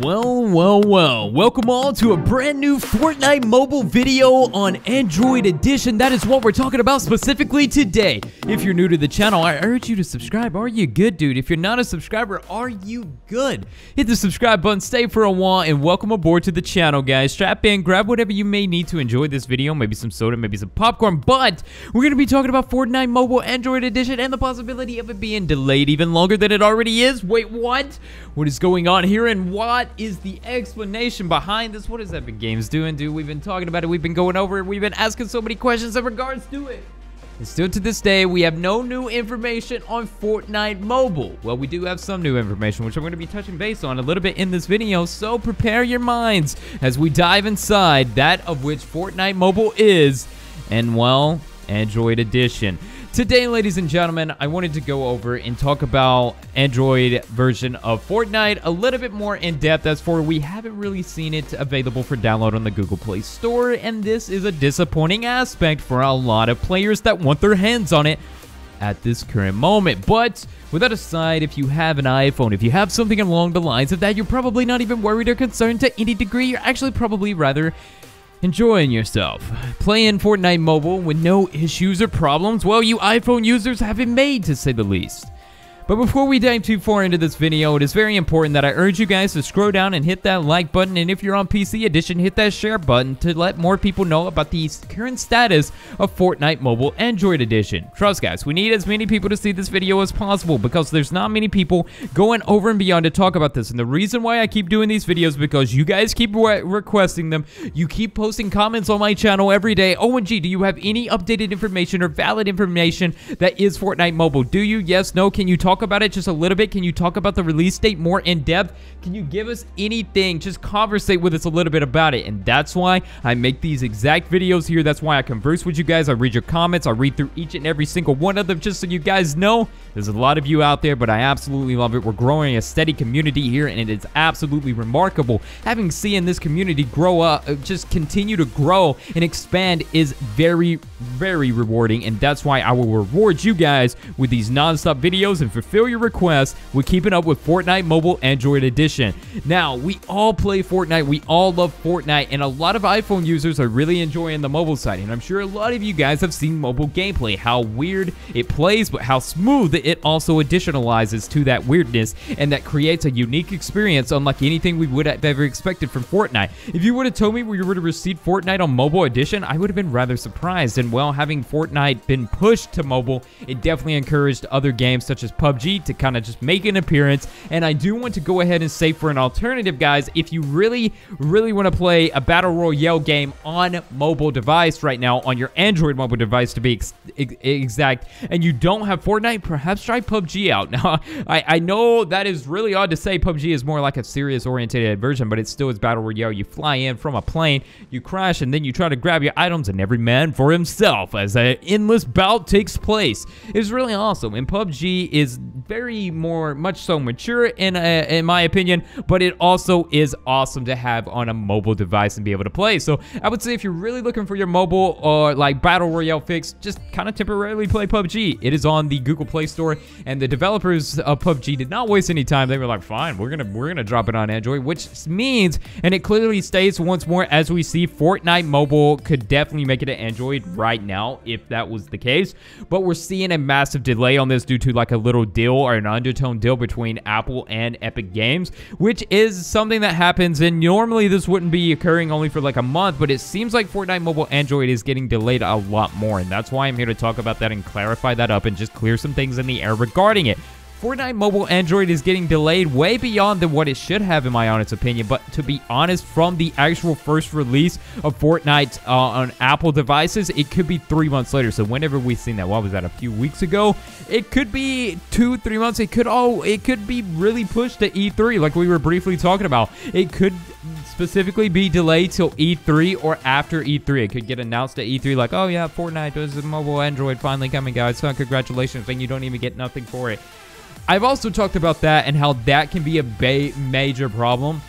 Well. Welcome all to a brand new Fortnite mobile video on Android Edition. That is what we're talking about specifically today. If you're new to the channel, I urge you to subscribe. Are you good, dude? If you're not a subscriber, are you good? Hit the subscribe button, stay for a while, and welcome aboard to the channel, guys. Strap in, grab whatever you may need to enjoy this video. Maybe some soda, maybe some popcorn, but we're going to be talking about Fortnite Mobile Android Edition and the possibility of it being delayed even longer than it already is. Wait, what? What is going on here, and what is the explanation behind this? What is Epic Games doing, dude? We've been talking about it, we've been going over it, we've been asking so many questions in regards to it. And still to this day, we have no new information on Fortnite Mobile. Well, we do have some new information, which I'm going to be touching base on a little bit in this video, so prepare your minds as we dive inside that of which Fortnite Mobile is, and, well, Android Edition. Today, ladies and gentlemen, I wanted to go over and talk about Android version of Fortnite a little bit more in depth, as for we haven't really seen it available for download on the Google Play Store, and this is a disappointing aspect for a lot of players that want their hands on it at this current moment. But with that aside, if you have an iPhone, if you have something along the lines of that, you're probably not even worried or concerned to any degree. You're actually probably rather enjoying yourself, playing Fortnite Mobile with no issues or problems. Well, you iPhone users have it made, to say the least. But before we dive too far into this video, it is very important that I urge you guys to scroll down and hit that like button, and if you're on PC Edition, hit that share button to let more people know about the current status of Fortnite Mobile Android Edition. Trust, guys, we need as many people to see this video as possible, because there's not many people going over and beyond to talk about this. And the reason why I keep doing these videos is because you guys keep requesting them. You keep posting comments on my channel every day. OMG, do you have any updated information or valid information that is Fortnite Mobile? Do you? Yes, no? Can you talk about it just a little bit? Can you talk about the release date more in depth? Can you give us anything? Just conversate with us a little bit about it. And that's why I make these exact videos here. That's why I converse with you guys. I read your comments. I read through each and every single one of them, just so you guys know there's a lot of you out there, but I absolutely love it. We're growing a steady community here, and it is absolutely remarkable. Having seen this community grow up, just continue to grow and expand, is very, very rewarding, and that's why I will reward you guys with these non-stop videos and fulfill your requests with keeping up with Fortnite Mobile Android Edition. Now, we all play Fortnite, we all love Fortnite, and a lot of iPhone users are really enjoying the mobile side, and I'm sure a lot of you guys have seen mobile gameplay, how weird it plays, but how smooth it also additionalizes to that weirdness, and that creates a unique experience unlike anything we would have ever expected from Fortnite. If you would have told me we would have received Fortnite on Mobile Edition, I would have been rather surprised, and well, having Fortnite been pushed to mobile, it definitely encouraged other games such as PUBG to kind of just make an appearance. And I do want to go ahead and say, for an alternative, guys, if you really want to play a battle royale game on mobile device right now, on your Android mobile device to be exact, and you don't have Fortnite, perhaps try PUBG out. Now, I know that is really odd to say. PUBG is more like a serious oriented version, but it still is battle royale. You fly in from a plane, you crash, and then you try to grab your items, and every man for himself as an endless bout takes place. It's really awesome, and PUBG is very much so mature in my opinion, but it also is awesome to have on a mobile device and be able to play. So I would say if you're really looking for your mobile or like battle royale fix, just kind of temporarily play PUBG. It is on the Google Play Store, and the developers of PUBG did not waste any time. They were like, fine, we're gonna drop it on Android, which means, and it clearly states once more, as we see, Fortnite Mobile could definitely make it to Android right now if that was the case, but we're seeing a massive delay on this due to like a little deal or an undertone deal between Apple and Epic Games, which is something that happens, and normally this wouldn't be occurring only for like a month, but it seems like Fortnite Mobile Android is getting delayed a lot more, and that's why I'm here to talk about that and clarify that up and just clear some things in the air regarding it. Fortnite Mobile Android is getting delayed way beyond than what it should have, in my honest opinion. But to be honest, from the actual first release of Fortnite on Apple devices, it could be 3 months later. So whenever we've seen that, what was that, a few weeks ago? It could be 2-3 months. It could be really pushed to E3, like we were briefly talking about. It could specifically be delayed till E3 or after E3. It could get announced at E3 like, oh yeah, Fortnite is a mobile Android finally coming, guys. So congratulations, and you don't even get nothing for it. I've also talked about that and how that can be a major problem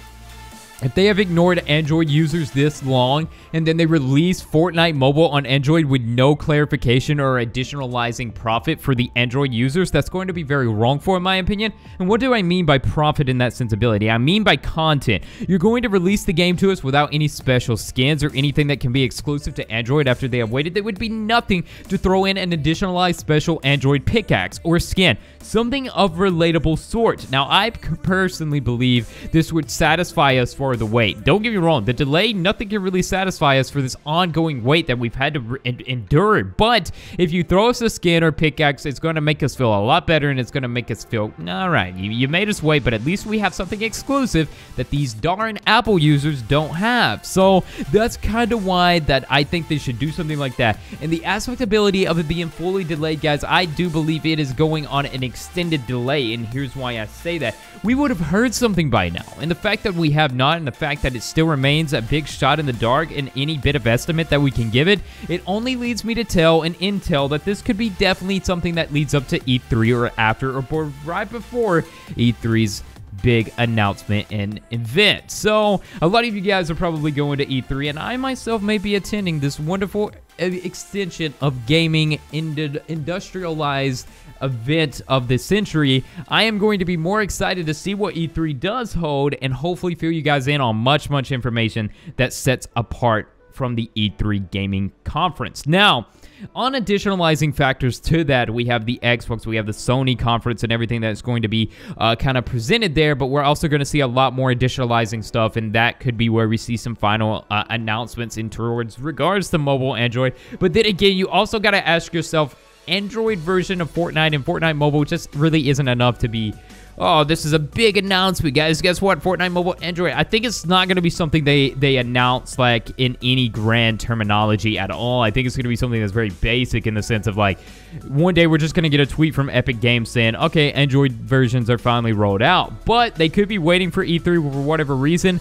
If they have ignored Android users this long, and then they release Fortnite Mobile on Android with no clarification or additionalizing profit for the Android users, that's going to be very wrong for, in my opinion. And what do I mean by profit in that sensibility? I mean by content. You're going to release the game to us without any special skins or anything that can be exclusive to Android after they have waited. There would be nothing to throw in an additionalized special Android pickaxe or skin. Something of relatable sort. Now, I personally believe this would satisfy us for the wait. Don't get me wrong, the delay, nothing can really satisfy us for this ongoing wait that we've had to endure. But if you throw us a skin or pickaxe, it's going to make us feel a lot better, and it's going to make us feel, all right, you made us wait, but at least we have something exclusive that these darn Apple users don't have. So that's kind of why that I think they should do something like that. And the aspectability of it being fully delayed, guys, I do believe it is going on an extended delay, and here's why I say that. We would have heard something by now, and the fact that we have not, and the fact that it still remains a big shot in the dark in any bit of estimate that we can give it, it only leads me to tell an intel that this could be definitely something that leads up to E3 or after or right before E3's big announcement and event. So a lot of you guys are probably going to E3, and I myself may be attending this wonderful extension of gaming industrialized event of the century. I am going to be more excited to see what E3 does hold, and hopefully fill you guys in on much information that sets apart from the E3 gaming conference. Now, on additionalizing factors to that, we have the Xbox, we have the Sony conference and everything that's going to be kind of presented there, but we're also going to see a lot more additionalizing stuff, and that could be where we see some final announcements in towards regards to mobile Android. But then again, you also got to ask yourself, Android version of Fortnite and Fortnite Mobile just really isn't enough to be, oh, this is a big announcement, guys. Guess what? Fortnite Mobile Android. I think it's not going to be something they announce, like, in any grand terminology at all. I think it's going to be something that's very basic in the sense of, like, one day we're just going to get a tweet from Epic Games saying, okay, Android versions are finally rolled out. But they could be waiting for E3 for whatever reason.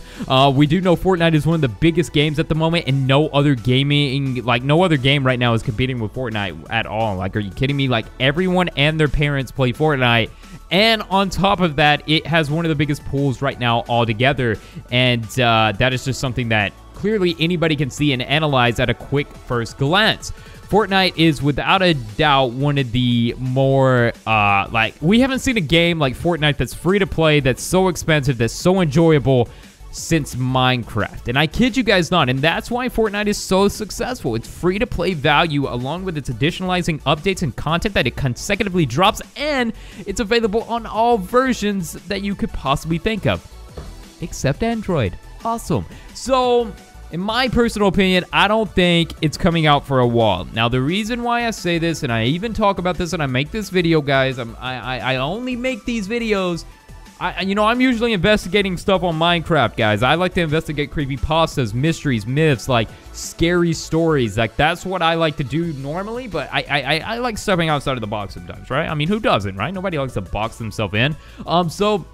We do know Fortnite is one of the biggest games at the moment, and no other game right now is competing with Fortnite at all. Like, are you kidding me? Like, everyone and their parents play Fortnite. And on top of that, it has one of the biggest pools right now altogether. And that is just something that clearly anybody can see and analyze at a quick first glance. Fortnite is without a doubt one of the more, we haven't seen a game like Fortnite that's free to play, that's so expensive, that's so enjoyable since Minecraft. And I kid you guys not, and that's why Fortnite is so successful. It's free to play value along with its additionalizing updates and content that it consecutively drops, and it's available on all versions that you could possibly think of, except Android. Awesome. So, in my personal opinion, I don't think it's coming out for a while. Now, the reason why I say this, and I even talk about this and I make this video, guys, I only make these videos, I'm usually investigating stuff on Minecraft, guys. I like to investigate creepypastas, mysteries, myths, like scary stories. Like, that's what I like to do normally, but I like stepping outside of the box sometimes, right? I mean, who doesn't, right? Nobody likes to box themselves in. So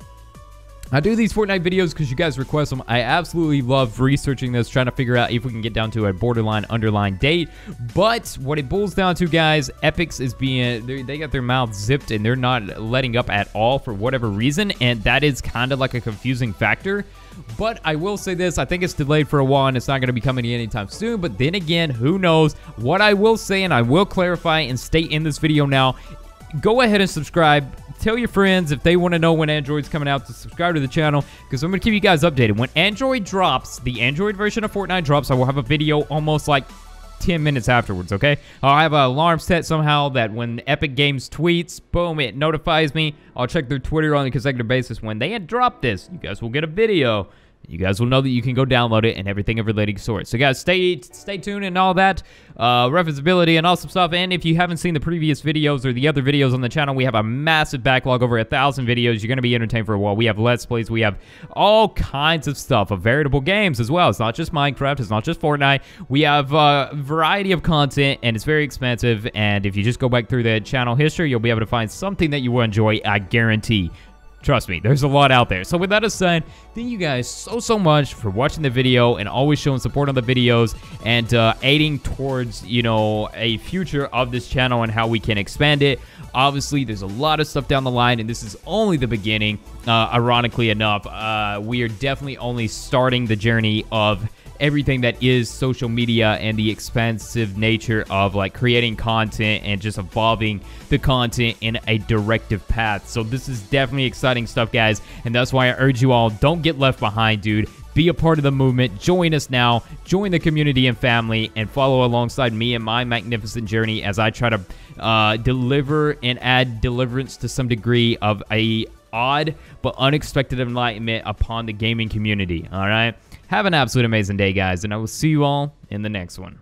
I do these Fortnite videos because you guys request them. I absolutely love researching this, trying to figure out if we can get down to a borderline underline date. But what it boils down to, guys, Epic's is they got their mouths zipped and they're not letting up at all for whatever reason. And that is kind of like a confusing factor. But I will say this, I think it's delayed for a while and it's not going to be coming anytime soon. But then again, who knows? What I will say, and I will clarify and state in this video now, go ahead and subscribe. Tell your friends if they want to know when Android's coming out to subscribe to the channel, because I'm going to keep you guys updated. When Android drops, the Android version of Fortnite drops, I will have a video almost like 10 minutes afterwards, okay? I'll have an alarm set somehow that when Epic Games tweets, boom, it notifies me. I'll check their Twitter on a consecutive basis. When they had dropped this, you guys will get a video. You guys will know that you can go download it and everything of related sorts. So, guys, stay tuned and all that. Referenceability and awesome stuff. And if you haven't seen the previous videos or the other videos on the channel, we have a massive backlog, over 1,000 videos. You're going to be entertained for a while. We have Let's Plays. We have all kinds of stuff, of veritable games as well. It's not just Minecraft. It's not just Fortnite. We have a variety of content, and it's very expensive. And if you just go back through the channel history, you'll be able to find something that you will enjoy, I guarantee. Trust me, there's a lot out there. So with that aside, thank you guys so much for watching the video and always showing support on the videos and aiding towards, you know, a future of this channel and how we can expand it. Obviously, there's a lot of stuff down the line, and this is only the beginning. Ironically enough, we are definitely only starting the journey of everything that is social media and the expansive nature of like creating content and just evolving the content in a directive path. So this is definitely exciting stuff, guys, and that's why I urge you all, don't get left behind, dude. Be a part of the movement. Join us now. Join the community and family, and follow alongside me and my magnificent journey as I try to deliver and add deliverance to some degree of a odd but unexpected enlightenment upon the gaming community. All right? Have an absolute amazing day, guys, and I will see you all in the next one.